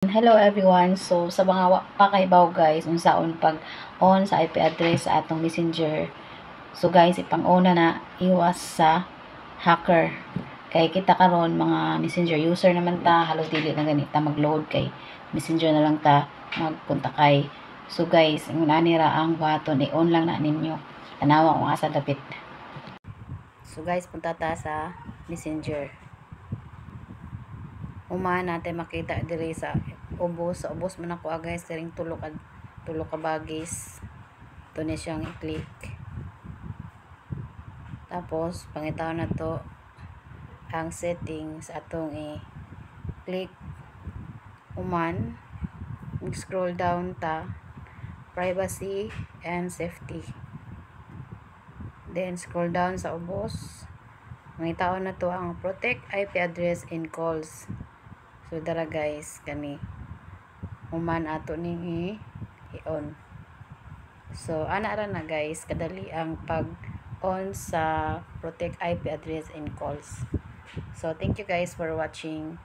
Hello everyone. So sa mga pakaibaw guys, unsaon pag on sa IP address sa atong Messenger. So guys, ipang-una na iwas sa hacker. Kay kita karon mga Messenger user naman ta, halos dili na ganita mag-load kay Messenger na lang ta magpunta kay. So guys, ang nanira ang button i-on lang na ninyo. Tanawa kung asa dapit. So guys, punta ta sa Messenger. Umahan natin makita diri sa ubos man ako guys, diring tulo ka bagis ito na siyang i-click, tapos pangitaw na to ang settings atong i-click. Uman scroll down ta privacy and safety, then scroll down sa ubos, pangitaw na to ang protect IP address in calls. So dara guys, kani human ato ning i-on. So ana ra na guys, kadali ang pag on sa protect IP address in calls. So thank you guys for watching.